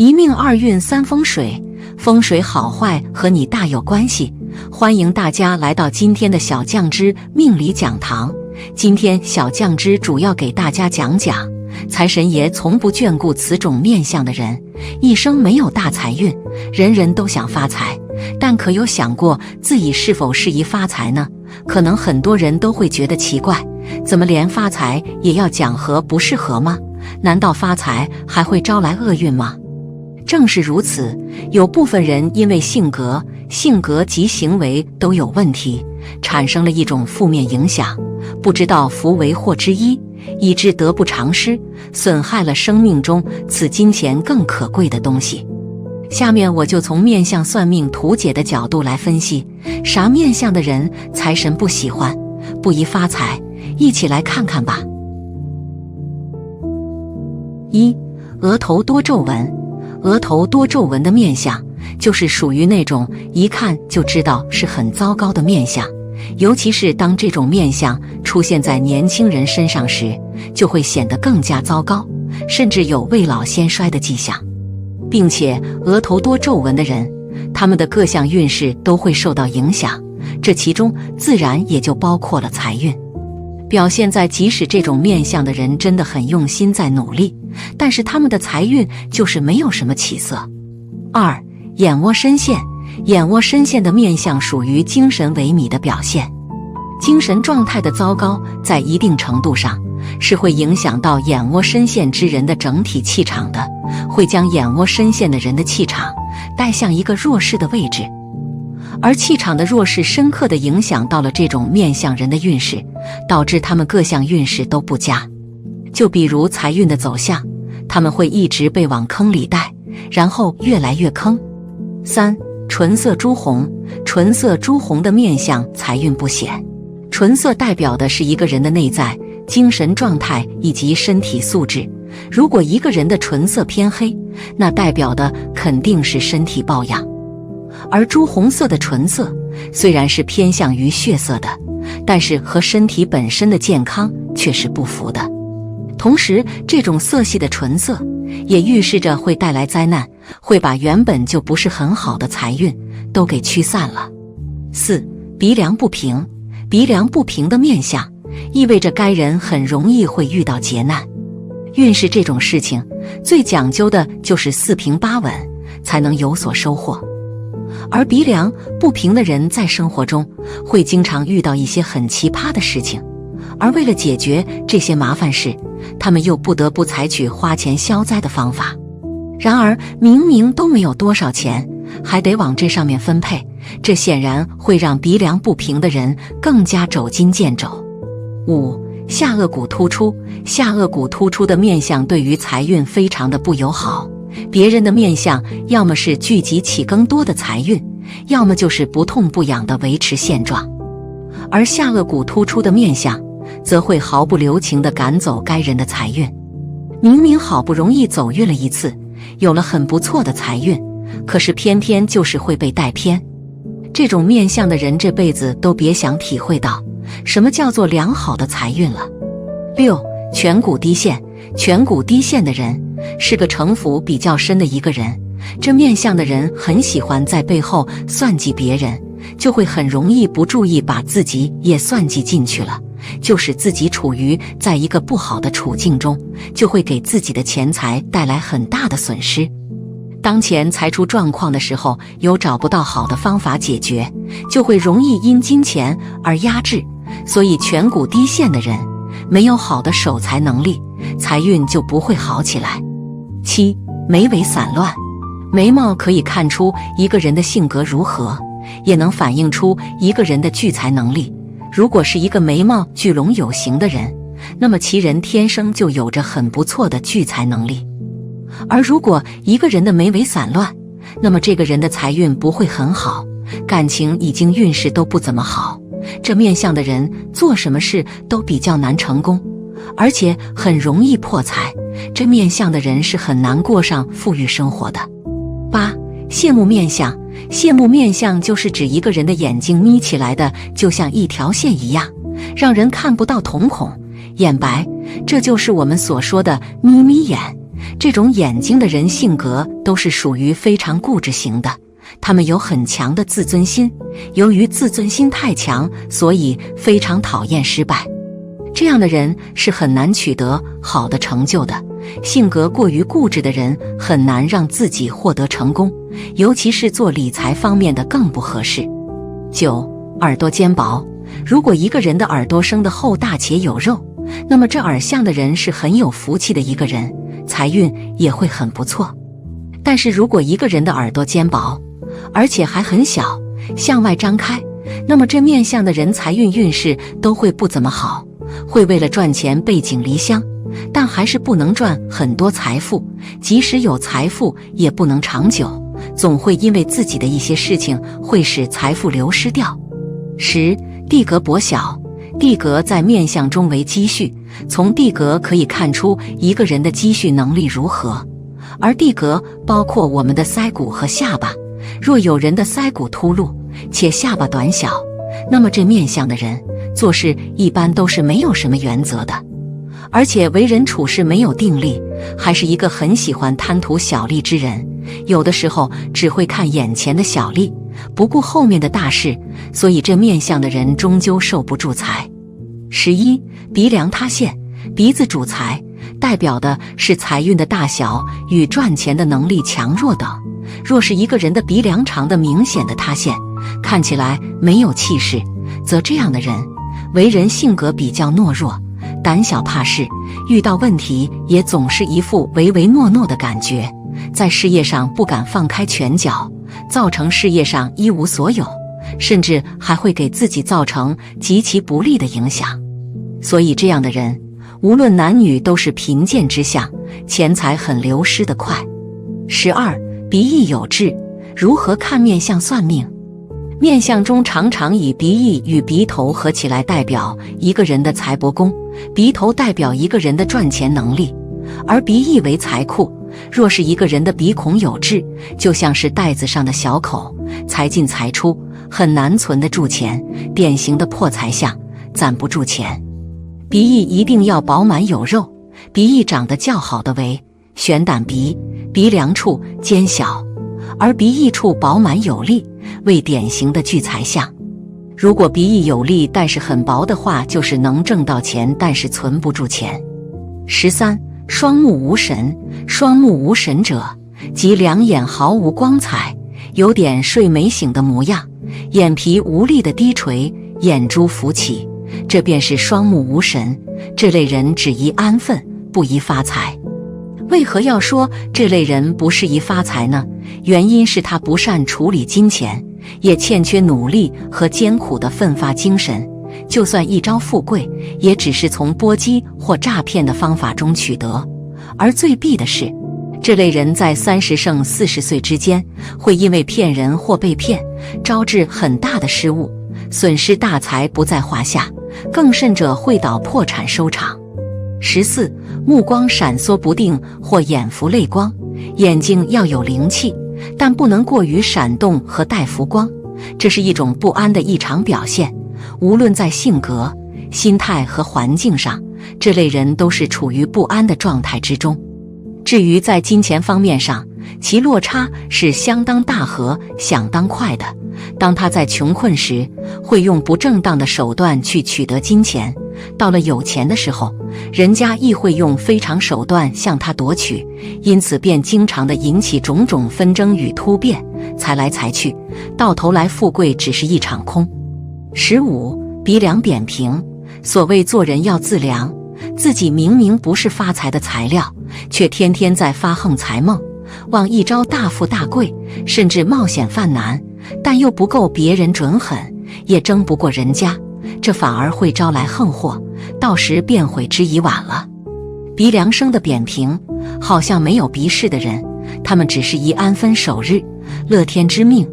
一命二运三风水，风水好坏和你大有关系。欢迎大家来到今天的小酱之命理讲堂。今天小酱之主要给大家讲讲，财神爷从不眷顾此种面相的人，一生没有大财运，人人都想发财，但可有想过自己是否适宜发财呢？可能很多人都会觉得奇怪，怎么连发财也要讲合不适合吗？难道发财还会招来厄运吗？正是如此，有部分人因为性格及行为都有问题，产生了一种负面影响，不知道福为祸之一，以致得不偿失，损害了生命中此金钱更可贵的东西。下面我就从面相算命图解的角度来分析，啥面相的人财神不喜欢，不宜发财，一起来看看吧。一、额头多皱纹。额头多皱纹的面相，就是属于那种一看就知道是很糟糕的面相，尤其是当这种面相出现在年轻人身上时，就会显得更加糟糕，甚至有未老先衰的迹象。并且额头多皱纹的人，他们的各项运势都会受到影响，这其中自然也就包括了财运。表现在即使这种面相的人真的很用心在努力，但是他们的财运就是没有什么起色。二、眼窝深陷。眼窝深陷的面相属于精神萎靡的表现，精神状态的糟糕在一定程度上是会影响到眼窝深陷之人的整体气场的，会将眼窝深陷的人的气场带向一个弱势的位置，而气场的弱势深刻地影响到了这种面相人的运势，导致他们各项运势都不佳。就比如财运的走向，他们会一直被往坑里带，然后越来越坑。三、唇色朱红。唇色朱红的面相财运不显。唇色代表的是一个人的内在、精神状态以及身体素质。如果一个人的唇色偏黑，那代表的肯定是身体抱恙。而朱红色的唇色虽然是偏向于血色的，但是和身体本身的健康却是不符的。同时，这种色系的唇色也预示着会带来灾难，会把原本就不是很好的财运都给驱散了。四、鼻梁不平。鼻梁不平的面相意味着该人很容易会遇到劫难。运势这种事情最讲究的就是四平八稳，才能有所收获。而鼻梁不平的人在生活中会经常遇到一些很奇葩的事情，而为了解决这些麻烦事，他们又不得不采取花钱消灾的方法。然而明明都没有多少钱，还得往这上面分配，这显然会让鼻梁不平的人更加肘襟见肘。五、下颚骨突出。下颚骨突出的面相对于财运非常的不友好，别人的面相要么是聚集起更多的财运，要么就是不痛不痒地维持现状。而下颚骨突出的面相则会毫不留情地赶走该人的财运。明明好不容易走运了一次，有了很不错的财运，可是偏偏就是会被带偏。这种面相的人这辈子都别想体会到什么叫做良好的财运了。六、颧骨低陷。颧骨低陷的人是个城府比较深的一个人，这面相的人很喜欢在背后算计别人，就会很容易不注意把自己也算计进去了，就使自己处于在一个不好的处境中，就会给自己的钱财带来很大的损失。当钱财出状况的时候，有找不到好的方法解决，就会容易因金钱而压制，所以颧骨低陷的人没有好的守财能力，财运就不会好起来。七、眉尾散乱。眉毛可以看出一个人的性格如何，也能反映出一个人的聚财能力。如果是一个眉毛聚拢有形的人，那么其人天生就有着很不错的聚财能力。而如果一个人的眉尾散乱，那么这个人的财运不会很好，感情已经运势都不怎么好，这面相的人做什么事都比较难成功，而且很容易破财，这面相的人是很难过上富裕生活的。八、谢幕面相。谢幕面相就是指一个人的眼睛眯起来的就像一条线一样，让人看不到瞳孔，眼白，这就是我们所说的眯眯眼。这种眼睛的人性格都是属于非常固执型的，他们有很强的自尊心，由于自尊心太强，所以非常讨厌失败。这样的人是很难取得好的成就的。性格过于固执的人很难让自己获得成功，尤其是做理财方面的更不合适。9. 耳朵尖薄。如果一个人的耳朵生得厚大且有肉，那么这耳相的人是很有福气的一个人，财运也会很不错。但是如果一个人的耳朵尖薄，而且还很小，向外张开，那么这面相的人财运运势都会不怎么好，会为了赚钱背井离乡，但还是不能赚很多财富，即使有财富也不能长久，总会因为自己的一些事情会使财富流失掉。10. 地格薄小。地格在面相中为积蓄，从地格可以看出一个人的积蓄能力如何，而地格包括我们的腮骨和下巴。若有人的腮骨凸露且下巴短小，那么这面相的人做事一般都是没有什么原则的，而且为人处事没有定力，还是一个很喜欢贪图小利之人，有的时候只会看眼前的小利，不顾后面的大事，所以这面相的人终究受不住财。11. 鼻梁塌陷。鼻子主财，代表的是财运的大小与赚钱的能力强弱等。若是一个人的鼻梁长得明显的塌陷，看起来没有气势，则这样的人为人性格比较懦弱，胆小怕事，遇到问题也总是一副唯唯诺诺的感觉，在事业上不敢放开拳脚，造成事业上一无所有，甚至还会给自己造成极其不利的影响。所以这样的人无论男女都是贫贱之相，钱财很流失得快。12. 鼻翼有痣。如何看面相算命？面相中常常以鼻翼与鼻头合起来代表一个人的财帛宫，鼻头代表一个人的赚钱能力，而鼻翼为财库。若是一个人的鼻孔有痣，就像是袋子上的小口，财进财出，很难存得住钱，典型的破财相，攒不住钱。鼻翼一定要饱满有肉，鼻翼长得较好的为悬胆鼻，鼻梁处尖小，而鼻翼处饱满有力，为典型的聚财相。如果鼻翼有力但是很薄的话，就是能挣到钱，但是存不住钱。13. 双目无神。双目无神者，即两眼毫无光彩，有点睡没醒的模样，眼皮无力的低垂，眼珠浮起，这便是双目无神。这类人只宜安分，不宜发财。为何要说这类人不适宜发财呢？原因是他不善处理金钱，也欠缺努力和艰苦的奋发精神，就算一朝富贵，也只是从波击或诈骗的方法中取得。而最弊的是，这类人在30胜40岁之间，会因为骗人或被骗，招致很大的失误，损失大财不在话下，更甚者会导破产收场。14. 目光闪烁不定或眼浮泪光。眼睛要有灵气，但不能过于闪动和带浮光，这是一种不安的异常表现。无论在性格、心态和环境上，这类人都是处于不安的状态之中。至于在金钱方面上，其落差是相当大和相当快的。当他在穷困时，会用不正当的手段去取得金钱，到了有钱的时候，人家亦会用非常手段向他夺取，因此便经常地引起种种纷争与突变，财来财去，到头来富贵只是一场空。15. 鼻梁扁平。所谓做人要自量，自己明明不是发财的材料，却天天在发横财梦，望一朝大富大贵，甚至冒险犯难，但又不够别人准狠，也争不过人家，这反而会招来横祸，到时便悔之已晚了。鼻梁生的扁平，好像没有鼻势的人，他们只是宜安分守日，乐天之命，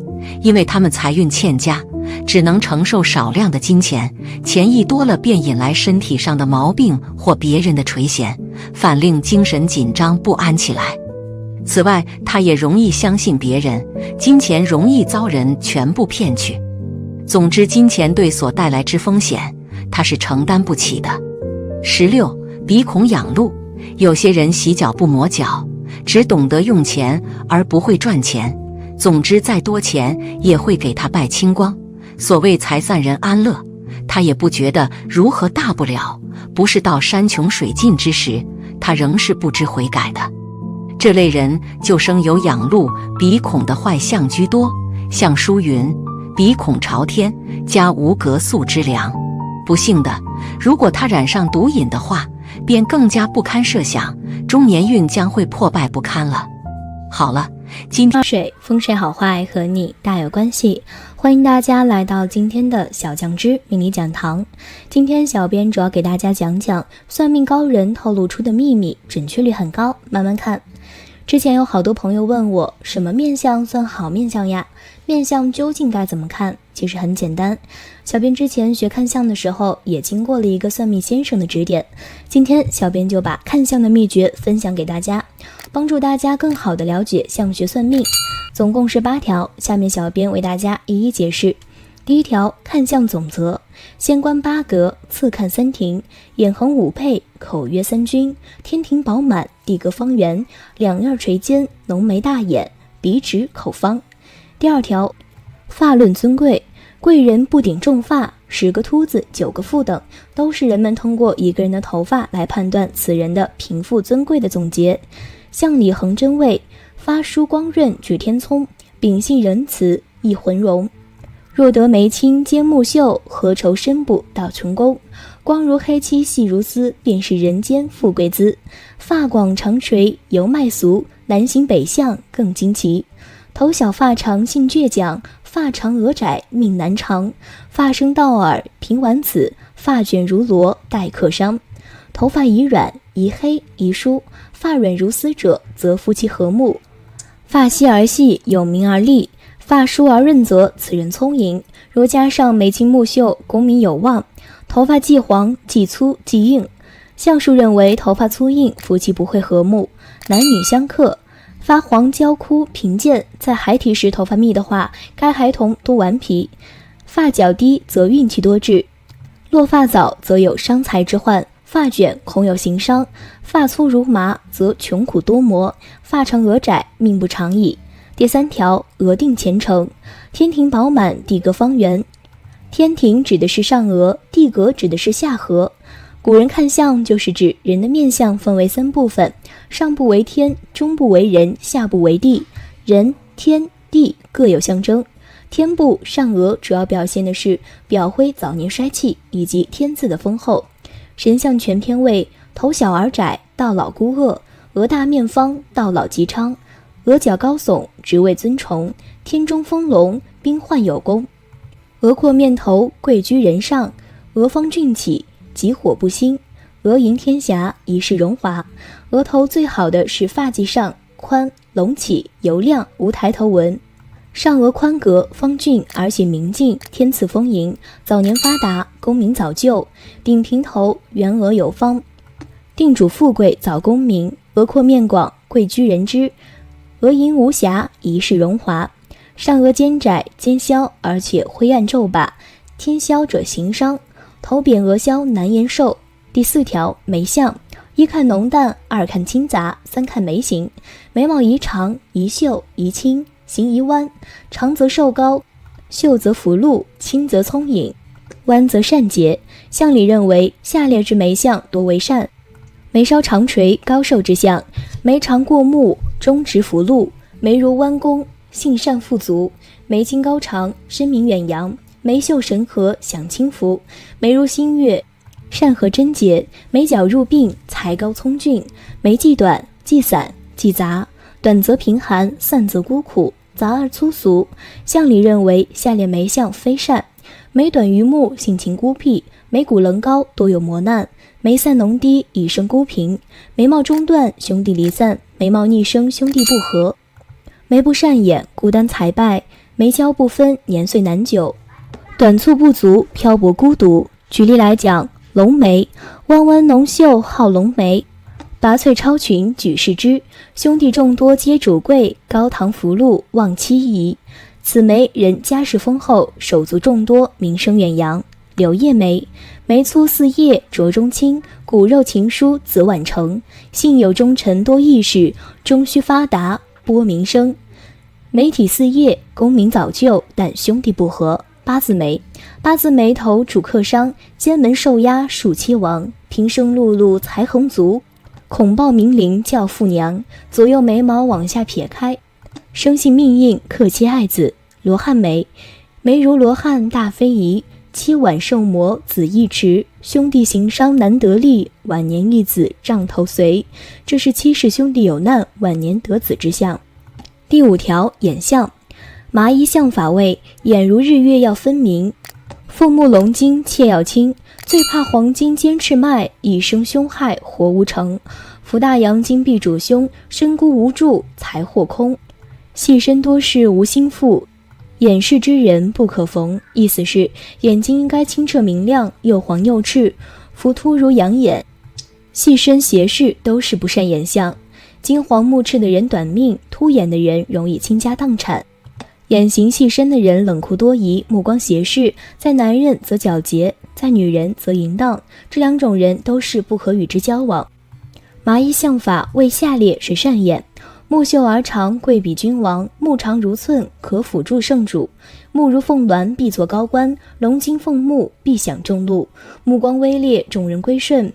因为他们财运欠佳，只能承受少量的金钱，钱一多了便引来身体上的毛病或别人的垂涎，反令精神紧张不安起来。此外，他也容易相信别人，金钱容易遭人全部骗去。总之，金钱对所带来之风险，他是承担不起的。16. 鼻孔仰露。有些人洗脚不抹脚，只懂得用钱而不会赚钱，总之再多钱也会给他败清光。所谓财散人安乐，他也不觉得如何大不了，不是到山穷水尽之时，他仍是不知悔改的。这类人就生有仰路鼻孔的坏相居多。相书云：鼻孔朝天，家无隔宿之良。不幸的，如果他染上毒瘾的话，便更加不堪设想，中年运将会破败不堪了。好了，今天风水好坏和你大有关系，欢迎大家来到今天的小酱汁命理讲堂。今天小编主要给大家讲讲算命高人透露出的秘密，准确率很高，慢慢看。之前有好多朋友问我，什么面相算好面相呀？面相究竟该怎么看？其实很简单，小编之前学看相的时候也经过了一个算命先生的指点，今天小编就把看相的秘诀分享给大家，帮助大家更好的了解相学算命。总共是8条，下面小编为大家一一解释。第一条，看相总则：先观8格，次看3庭，眼横5配，口约3均，天庭饱满，地格方圆，两靄垂肩，浓眉大眼，鼻直口方。第二条，发论尊贵，贵人不顶重发，10个秃子9个富等，都是人们通过一个人的头发来判断此人的贫富尊贵的总结。相里横真位，发梳光润举天聪，秉性仁慈易浑容。若得眉清肩目秀，何愁深部到唇弓，光如黑漆细如丝，便是人间富贵姿。发广长垂犹迈俗，南行北向更惊奇。头小发长性倔强，发长额窄命难长。发生到耳平丸子，发卷如罗待客商。头发宜软宜黑宜疏，发软如丝者则夫妻和睦。发稀而细有名而利，发疏而润则此人聪颖。若加上眉清目秀，功名有望。头发既黄既粗既硬，相术认为头发粗硬夫妻不会和睦，男女相克。发黄焦枯贫贱，在孩提时头发密的话，该孩童多顽皮。发较低则运气多致，落发早则有伤财之患。发卷恐有行伤，发粗如麻则穷苦多磨，发长额窄命不长矣。第三条，额定前程，天庭饱满，地格方圆。天庭指的是上额，地格指的是下颌。古人看相就是指人的面相分为3部分，上部为天，中部为人，下部为地。人、天、地各有象征。天部上额主要表现的是表灰早年衰气以及天字的丰厚。神相全篇为头小耳窄，到老孤恶；额大面方，到老吉昌；额角高耸，职位尊崇；天中丰隆，兵患有功；额阔面头，贵居人上；额方俊起，吉火不兴；额盈天霞，一世荣华。额头最好的是发际上宽隆起油亮，无抬头纹。上额宽格方俊而且明净，天赐丰盈，早年发达，功名早就。顶平头，圆额有方，定主富贵早功名。额阔面广，贵居人之。额盈无瑕，一世荣华。上额尖窄尖削，而且灰暗皱巴，天削者行伤。头扁额削难言寿。第4条，眉相，1看浓淡，2看清杂，3看眉形。眉毛宜长宜秀宜轻，形宜弯，长则瘦高，秀则福禄，轻则聪颖，弯则善解。相里认为下列之眉相多为善：眉稍长垂高瘦之相，眉长过目中直福禄，眉如弯弓性善富足，眉清高长声名远扬，眉秀神和享清福，眉如新月善和贞洁，眉角入鬓才高聪俊，眉既短既散既杂，短则贫寒，散则孤苦，杂而粗俗。相里认为下列眉相非善：眉短于目，性情孤僻，眉骨棱高，多有磨难，眉散浓低，以生孤贫，眉毛中断，兄弟离散，眉毛逆生，兄弟不和，眉不善眼，孤单才败，眉焦不分，年岁难久，短促不足，漂泊孤独。举例来讲，龙眉，弯弯浓秀好龙眉，拔萃超群举世之，兄弟众多皆主贵，高堂福禄望妻仪。此眉人家世丰厚，手足众多，名声远扬。柳叶眉，眉粗似叶，着中轻，骨肉情疏子晚成，性有忠臣多义士，终须发达播名声。眉体似叶，功名早就，但兄弟不和。八字眉，八字眉头主克伤，肩门受压属妻亡，平生碌碌才横足，恐报名伶教父娘。左右眉毛往下撇开，生性命硬，克妻爱子。罗汉眉，眉如罗汉大非宜，妻晚受磨子易迟，兄弟行商难得利，晚年一子杖头随。这是妻室兄弟有难，晚年得子之象。第5条，眼相。麻衣相法位，眼如日月要分明，凤目龙睛切要清，最怕黄金尖翅脉，一生凶害活无成。福大阳金必主凶，身孤无助财祸空。细身多事无心腹，眼视之人不可逢。意思是眼睛应该清澈明亮，又黄又赤，浮凸如羊眼。细身斜视都是不善眼相，金黄目赤的人短命，凸眼的人容易倾家荡产。眼型细深的人冷酷多疑，目光斜视，在男人则皎洁，在女人则淫荡，这2种人都是不可与之交往。麻衣相法为下列是善眼：目秀而长，贵比君王；目长如寸，可辅助圣主；目如凤鸾，必作高官；龙睛凤目，必享众禄；目光微烈，众人归顺，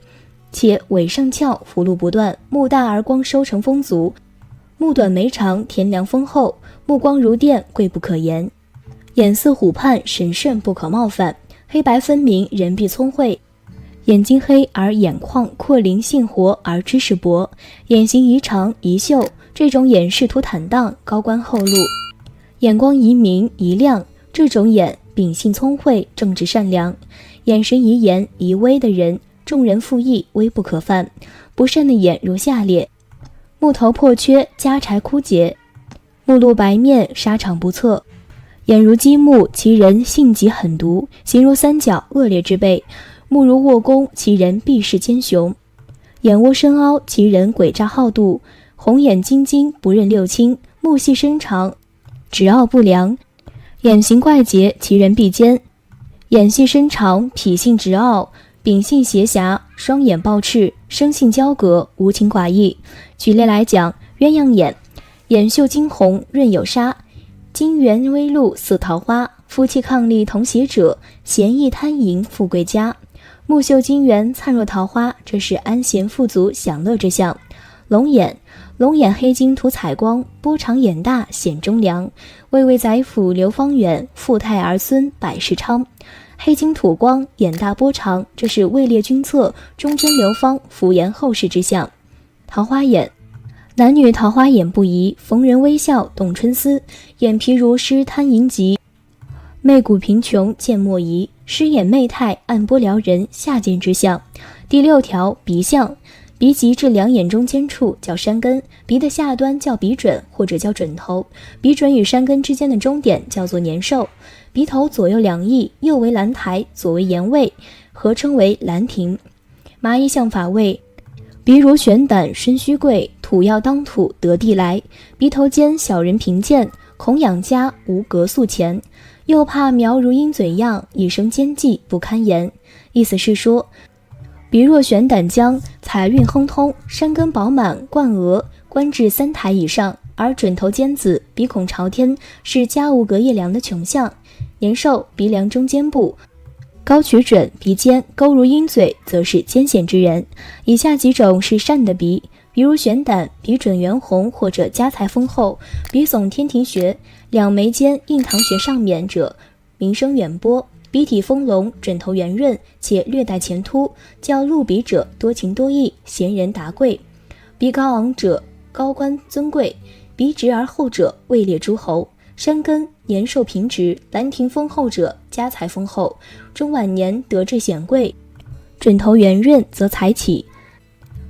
且尾上翘，福禄不断；目大而光收成丰足；目短眉长，田粮丰厚；目光如电，贵不可言；眼似虎盼，神圣不可冒犯；黑白分明，人必聪慧；眼睛黑而眼眶阔灵性活而知识薄；眼型宜长宜秀，这种眼仕途坦荡，高官厚禄；眼光宜明宜亮，这种眼秉性聪慧，正直善良；眼神宜严宜微的人，众人附议，微不可犯。不善的眼如下列：目头破缺，家财枯竭；目露白面，沙场不测；眼如积木，其人性极狠毒，形如三角，恶劣之辈；目如卧弓，其人必是奸雄；眼窝深凹，其人诡诈好妒；红眼晶晶，不认六亲；目细身长，直傲不良；眼形怪节，其人必奸；眼细身长，脾性直傲，秉性邪狭，双眼暴赤，生性骄格，无情寡义。举例来讲，鸳鸯眼，眼秀金红，润有沙，金圆微露似桃花，夫妻伉俪同喜者，闲逸贪淫富贵家。目秀金圆，灿若桃花，这是安闲富足享乐之象。龙眼，龙眼黑金涂彩光，波长眼大显忠良，为宰辅流芳远，富态儿孙百事昌。黑金吐光，眼大波长，这是位列军策，忠贞流芳，福延后世之象。桃花眼，男女桃花眼不宜，逢人微笑动春思，眼皮如湿贪淫疾，媚骨贫穷见莫疑，失眼媚态暗波撩人，下贱之象。第6条，鼻相。鼻棘至两眼中间处叫山根，鼻的下端叫鼻准或者叫准头，鼻准与山根之间的中点叫做年兽。鼻头左右两翼，右为兰台，左为岩位，合称为兰亭。麻衣相法位，鼻如悬胆，身虚贵，土要当土，得地来。鼻头尖，小人贫贱，恐养家，无格宿钱。又怕苗如鹰嘴样，一生奸计，不堪言。意思是说，鼻若悬胆江，财运亨通，山根饱满，冠额，官至3台以上；而准头尖子，鼻孔朝天，是家无隔夜粮的穷相。年兽，鼻梁中间部，高取准，鼻尖，勾如鹰嘴，则是奸险之人。以下几种是善的鼻：鼻如悬胆，鼻准圆红或者家财丰厚；鼻耸天庭穴，两眉间印堂穴上面者，名声远播；鼻体丰隆，准头圆润且略带前凸，较露鼻者多情多义，贤人达贵；鼻高昂者高官尊贵，鼻直而厚者位列诸侯。山根，年寿平直，兰亭丰厚者家财丰厚，中晚年得志显贵；准头圆润则财起。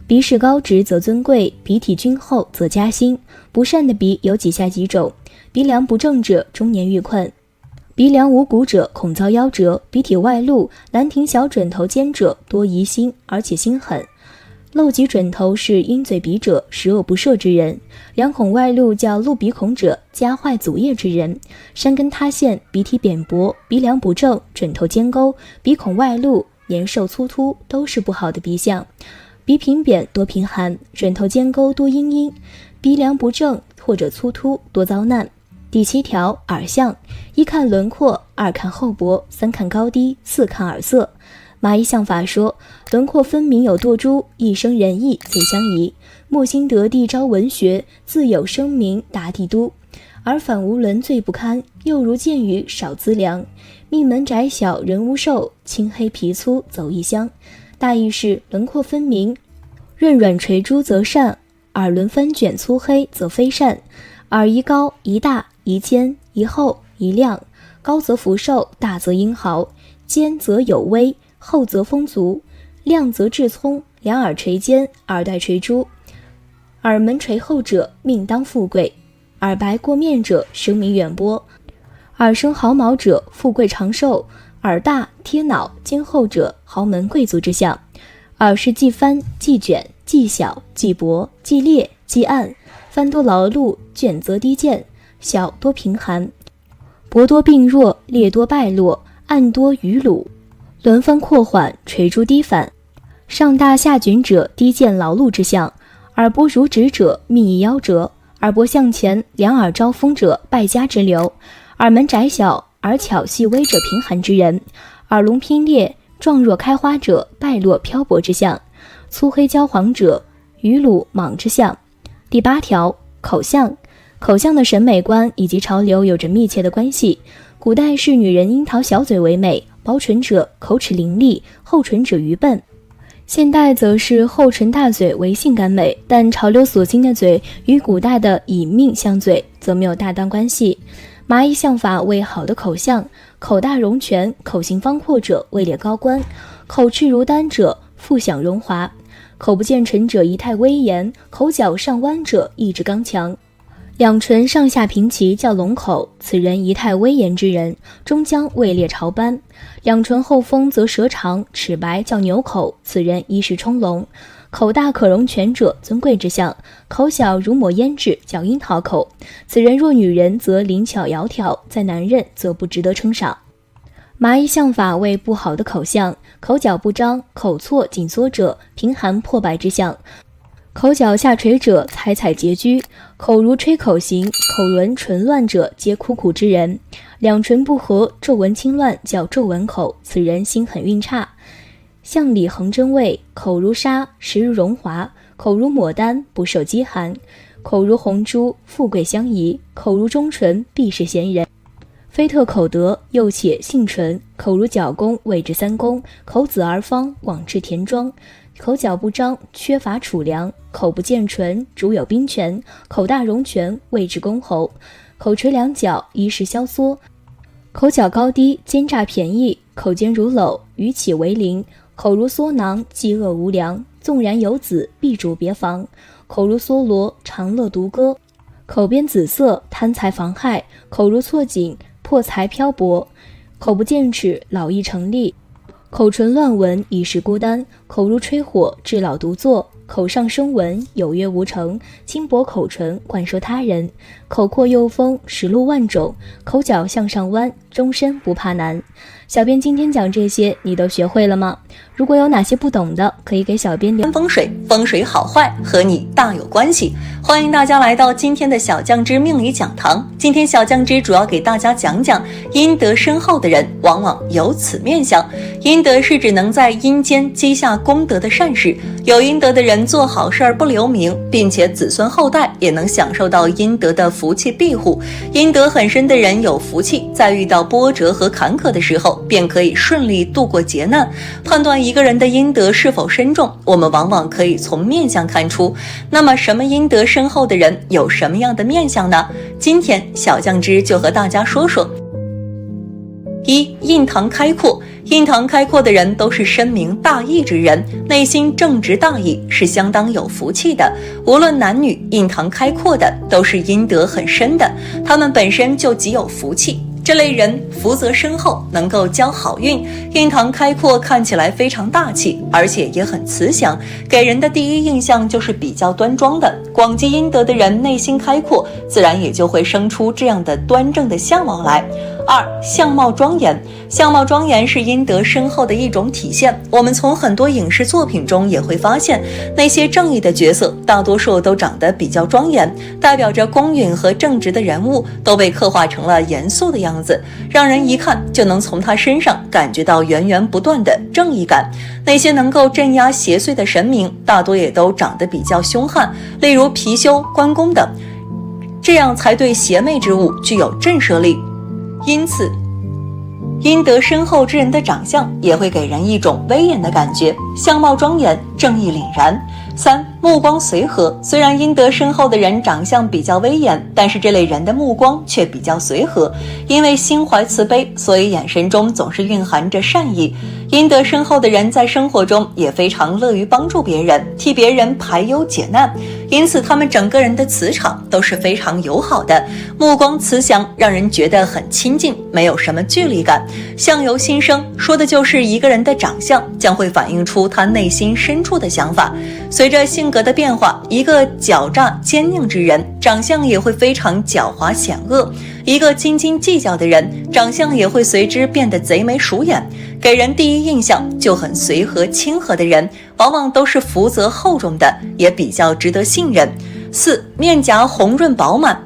鼻势高直则尊贵，鼻体均厚则加薪。不善的鼻有以下几种：鼻梁不正者中年遇困；鼻梁无骨者恐遭夭折；鼻体外露，兰亭小准头尖者多疑心，而且心狠；漏脊准头是鹰嘴鼻者，十恶不赦之人；两孔外露叫露鼻孔者，家坏祖业之人；山根塌陷，鼻涕扁薄，鼻梁不正，准头尖沟，鼻孔外露，年寿粗突，都是不好的鼻相。鼻平扁多贫寒，准头尖沟多阴阴，鼻梁不正或者粗突多遭难。第7条，耳相，一看轮廓，二看厚薄，三看高低，四看耳色。麻衣相法说，轮廓分明有堕珠，一生仁义最相宜。木星得地招文学，自有声名达帝都。而反无伦最不堪，又如见雨少资粮。命门窄小人无寿，青黑皮粗走异乡。大意是轮廓分明，润软垂珠则善；耳轮翻卷粗黑则非善。耳一高一大一尖一厚一亮，高则福寿，大则英豪，尖则有威，厚则丰足，亮则智聪。两耳垂尖，耳带垂珠，耳门垂厚者命当富贵；耳白过面者声名远播；耳生毫毛者富贵长寿；耳大贴脑尖厚者豪门贵族之相。耳是既翻既卷既小既薄既裂既暗，翻多劳碌，卷则低贱，小多贫寒，薄多病弱，裂多败落，暗多余鲁。轮翻扩缓，垂珠低反，上大下卷者低贱劳碌之相；耳薄如纸者命易夭折；耳薄向前，两耳招风者败家之流；耳门窄小，耳巧细微者贫寒之人；耳聋偏裂，状若开花者败落漂泊之相；粗黑焦黄者余鲁莽之相。第8条，口相。口相的审美观以及潮流有着密切的关系。古代是女人樱桃小嘴为美，薄唇者口齿伶俐，厚唇者愚笨。现代则是厚唇大嘴为性感美，但潮流所兴的嘴与古代的以命相嘴则没有大当关系。麻衣相法为好的口相，口大容全，口型方阔者位列高官，口赤如丹者富享荣华，口不见唇者仪态威严，口角上弯者意志刚强。两唇上下平齐叫龙口，此人仪态威严之人，终将位列朝班。两唇后丰则舌长齿白叫牛口，此人衣饰充隆。口大可容全者尊贵之相，口小如抹胭脂叫樱桃口，此人若女人则灵巧窈窕，在男人则不值得称赏。麻衣相法为不好的口相，口角不张，口错紧缩者贫寒破败之相，口角下垂者采采拮据，口如吹口形，口轮唇乱者皆苦苦之人。两唇不和，皱纹轻乱叫皱纹口，此人心狠运差。相里横针位，口如纱，时如荣华；口如牡丹，不受饥寒；口如红珠，富贵相宜；口如忠纯，必是贤人。非特口德，又且性纯；口如角弓，谓之三公；口子而方，广置田庄；口角不张，缺乏储粮；口不见唇，主有兵权；口大容全，谓之公侯；口垂两角，衣饰萧缩；口角高低，奸诈便宜；口尖如篓，语起为邻；口如缩囊，饥饿无粮，纵然有子，必主别房；口如梭罗，长乐独歌；口边紫色，贪财妨害；口如错锦，破财漂泊；口不见齿，老易成立；口唇乱纹，一时孤单；口如吹火，至老独坐；口上生纹，有约无成；轻薄口唇，灌说他人；口阔又丰，实路万种；口角向上弯，终身不怕难。小编今天讲这些，你都学会了吗？如果有哪些不懂的，可以给小编留。风水，风水好坏和你大有关系。欢迎大家来到今天的小酱汁命理讲堂。今天小酱汁主要给大家讲讲阴德深厚的人往往有此面相。阴德是指能在阴间积下功德的善事，有阴德的人做好事不留名，并且子孙后代也能享受到阴德的福气庇护。阴德很深的人有福气，在遇到波折和坎坷的时候便可以顺利度过劫难。判断一个人的阴德是否深重，我们往往可以从面相看出。那么什么阴德深厚的人有什么样的面相呢？今天小酱汁就和大家说说。一、印堂开阔。印堂开阔的人都是深明大义之人，内心正直大义，是相当有福气的。无论男女，印堂开阔的都是阴德很深的，他们本身就极有福气。这类人福泽深厚，能够交好运，印堂开阔，看起来非常大气，而且也很慈祥，给人的第一印象就是比较端庄的。广积阴德的人内心开阔，自然也就会生出这样的端正的相貌来。2. 相貌庄严。相貌庄严是阴德深厚的一种体现。我们从很多影视作品中也会发现，那些正义的角色大多数都长得比较庄严，代表着公允和正直的人物都被刻画成了严肃的样子，让人一看就能从他身上感觉到源源不断的正义感。那些能够镇压邪祟的神明大多也都长得比较凶悍，例如貔貅、关公等，这样才对邪魅之物具有震慑力。因此阴德深厚之人的长相也会给人一种威严的感觉，相貌庄严，正义凛然。3. 目光随和。虽然阴德深厚的人长相比较威严，但是这类人的目光却比较随和，因为心怀慈悲，所以眼神中总是蕴含着善意。阴德深厚的人在生活中也非常乐于帮助别人，替别人排忧解难，因此他们整个人的磁场都是非常友好的，目光慈祥，让人觉得很亲近，没有什么距离感。相由心生，说的就是一个人的长相将会反映出他内心深处的想法。随着性格的变化，一个狡诈坚硬之人，长相也会非常狡猾险恶；一个斤斤计较的人，长相也会随之变得贼眉鼠眼。给人第一印象就很随和亲和的人，往往都是福泽厚重的，也比较值得信任。4. 面颊红润饱满。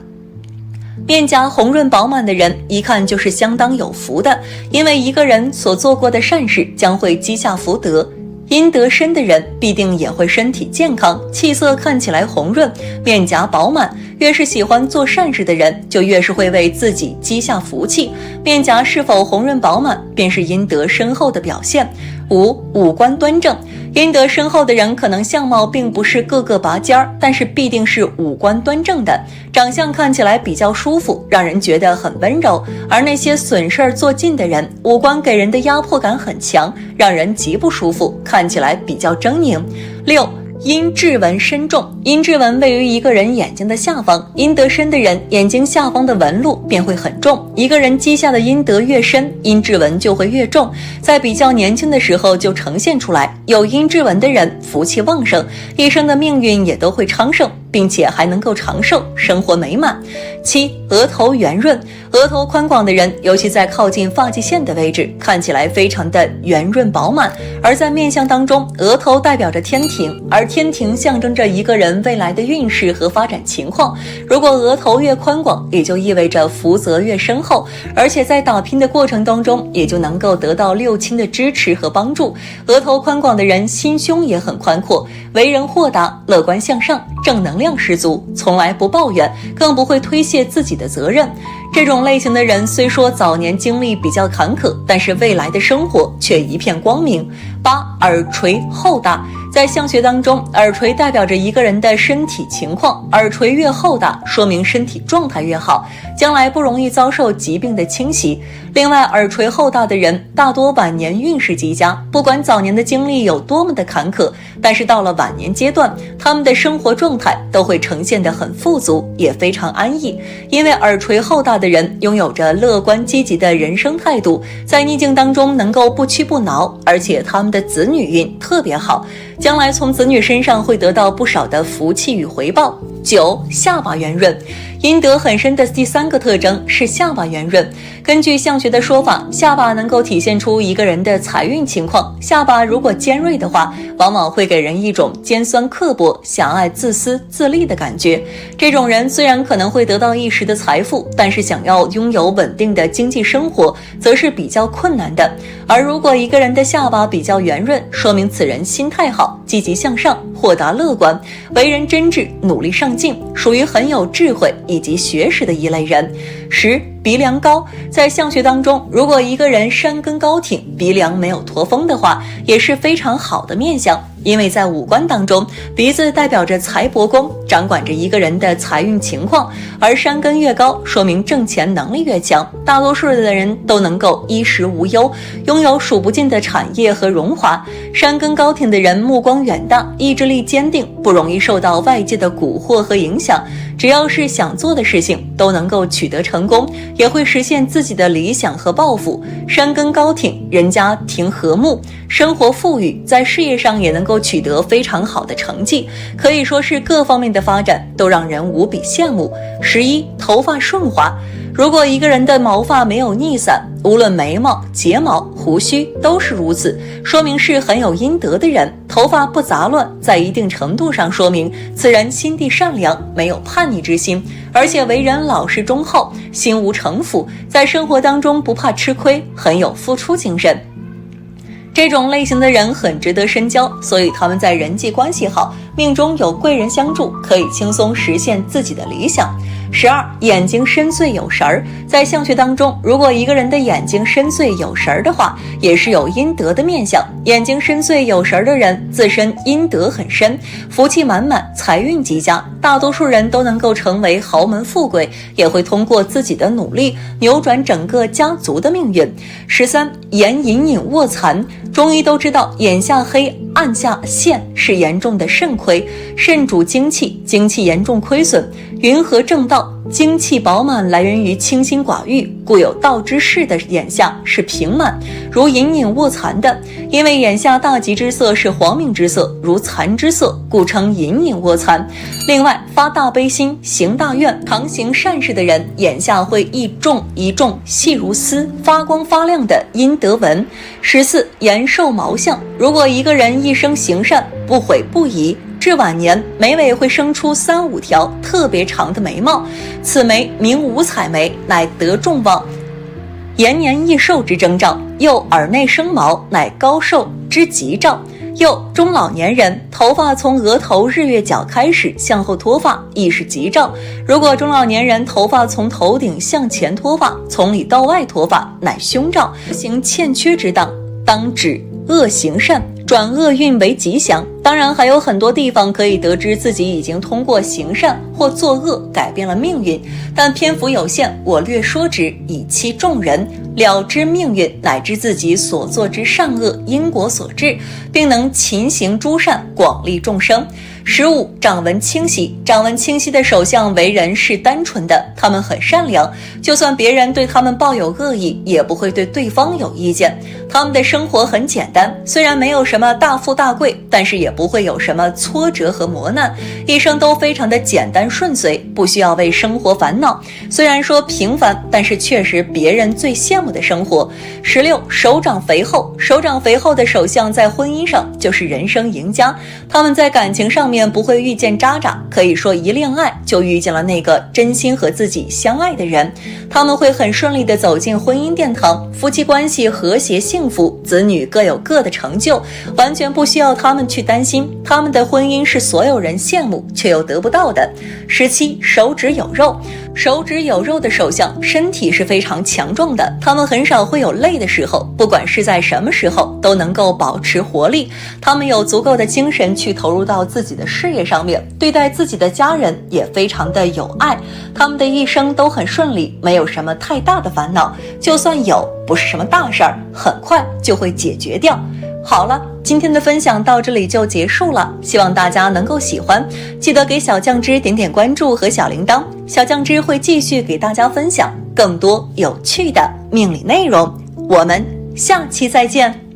面颊红润饱满的人一看就是相当有福的，因为一个人所做过的善事将会积下福德。阴德深的人必定也会身体健康，气色看起来红润，面颊饱满。越是喜欢做善事的人，就越是会为自己积下福气。面颊是否红润饱满，便是阴德深厚的表现。5. 五官端正。阴德深厚的人可能相貌并不是个个拔尖儿，但是必定是五官端正的，长相看起来比较舒服，让人觉得很温柔。而那些损事儿做尽的人，五官给人的压迫感很强，让人极不舒服，看起来比较狰狞。6. 阴质纹深重。阴质纹位于一个人眼睛的下方，阴德深的人眼睛下方的纹路便会很重。一个人积下的阴德越深，阴质纹就会越重，在比较年轻的时候就呈现出来。有阴质纹的人福气旺盛，一生的命运也都会昌盛，并且还能够长寿，生活美满。7. 额头圆润。额头宽广的人，尤其在靠近发际线的位置，看起来非常的圆润饱满。而在面相当中，额头代表着天庭，而天庭象征着一个人未来的运势和发展情况。如果额头越宽广，也就意味着福泽越深厚，而且在打拼的过程当中，也就能够得到六亲的支持和帮助。额头宽广的人，心胸也很宽阔，为人豁达，乐观向上，正能量十足，从来不抱怨，更不会推卸自己的责任。这种类型的人虽说早年经历比较坎坷，但是未来的生活却一片光明。8. 耳垂厚大。在相学当中，耳垂代表着一个人的身体情况，耳垂越厚大，说明身体状态越好，将来不容易遭受疾病的侵袭。另外，耳垂厚大的人大多晚年运势极佳，不管早年的经历有多么的坎坷，但是到了晚年阶段，他们的生活状态都会呈现得很富足，也非常安逸。因为耳垂厚大的人拥有着乐观积极的人生态度，在逆境当中能够不屈不挠，而且他们的子女运特别好，将来从子女身上会得到不少的福气与回报。9. 下巴圆润。阴德很深的第3个特征是下巴圆润。根据相学的说法，下巴能够体现出一个人的财运情况。下巴如果尖锐的话，往往会给人一种尖酸刻薄、狭隘自私自利的感觉。这种人虽然可能会得到一时的财富，但是想要拥有稳定的经济生活则是比较困难的。而如果一个人的下巴比较圆润，说明此人心态好，积极向上，豁达乐观，为人真挚，努力上进，属于很有智慧以及学识的一类人。10. 鼻梁高。在相学当中，如果一个人山根高挺，鼻梁没有驼峰的话，也是非常好的面相。因为在五官当中，鼻子代表着财帛宫，掌管着一个人的财运情况，而山根越高，说明挣钱能力越强。大多数的人都能够衣食无忧，拥有数不尽的产业和荣华。山根高挺的人目光远大，意志力坚定，不容易受到外界的蛊惑和影响。只要是想做的事情，都能够取得成功，也会实现自己的理想和抱负。山根高挺，人家庭和睦，生活富裕，在事业上也能够取得非常好的成绩，可以说是各方面的发展都让人无比羡慕。11. 头发顺滑。如果一个人的毛发没有逆散，无论眉毛、睫毛、胡须都是如此，说明是很有阴德的人。头发不杂乱，在一定程度上说明此人心地善良，没有叛逆之心，而且为人老实忠厚，心无城府，在生活当中不怕吃亏，很有付出精神。这种类型的人很值得深交，所以他们在人际关系好，命中有贵人相助，可以轻松实现自己的理想。12. 眼睛深邃有神儿。在相学当中，如果一个人的眼睛深邃有神儿的话，也是有阴德的面相。眼睛深邃有神儿的人，自身阴德很深，福气满满，财运极佳。大多数人都能够成为豪门富贵，也会通过自己的努力扭转整个家族的命运。13. 眼隐隐卧蚕。中医都知道，眼下黑，暗下陷是严重的肾亏，肾主精气，精气严重亏损，云和正道，精气饱满来源于清心寡欲，故有道之士的眼下是平满，如隐隐卧蚕的。因为眼下大吉之色是黄明之色，如蚕之色，故称隐隐卧蚕。另外，发大悲心，行大愿，常行善事的人，眼下会一重一重，细如丝，发光发亮的阴德纹。14. 延寿毛相。如果一个人一生行善，不悔不疑，至晚年眉尾会生出3、5条特别长的眉毛，此眉名五彩眉，乃得众望、延年益寿之征兆。又耳内生毛，乃高寿之吉兆。又中老年人头发从额头日月角开始向后脱发，亦是吉兆。如果中老年人头发从头顶向前脱发，从里到外脱发，乃凶兆，行欠缺之当，当止恶行善，转恶运为吉祥。当然还有很多地方可以得知自己已经通过行善或作恶改变了命运，但篇幅有限，我略说之，以期众人了知命运乃至自己所做之善恶因果所致，并能勤行诸善，广利众生。15. 掌纹清晰。掌纹清晰的首相为人是单纯的，他们很善良，就算别人对他们抱有恶意，也不会对对方有意见。他们的生活很简单，虽然没有什么大富大贵，但是也不会有什么挫折和磨难，一生都非常的简单顺遂，不需要为生活烦恼。虽然说平凡，但是确实别人最羡慕的生活。16. 手掌肥厚。手掌肥厚的首相在婚姻上就是人生赢家，他们在感情上面不会遇见渣渣，可以说一恋爱就遇见了那个真心和自己相爱的人，他们会很顺利地走进婚姻殿堂，夫妻关系和谐幸福，子女各有各的成就，完全不需要他们去担心，他们的婚姻是所有人羡慕却又得不到的。17. 手指有肉。手指有肉的首相身体是非常强壮的，他们很少会有累的时候，不管是在什么时候都能够保持活力，他们有足够的精神去投入到自己的事业上面，对待自己的家人也非常的有爱，他们的一生都很顺利，没有什么太大的烦恼，就算有，不是什么大事儿，很快就会解决掉。好了，今天的分享到这里就结束了，希望大家能够喜欢，记得给小酱汁点点关注和小铃铛，小酱汁会继续给大家分享更多有趣的命理内容，我们下期再见。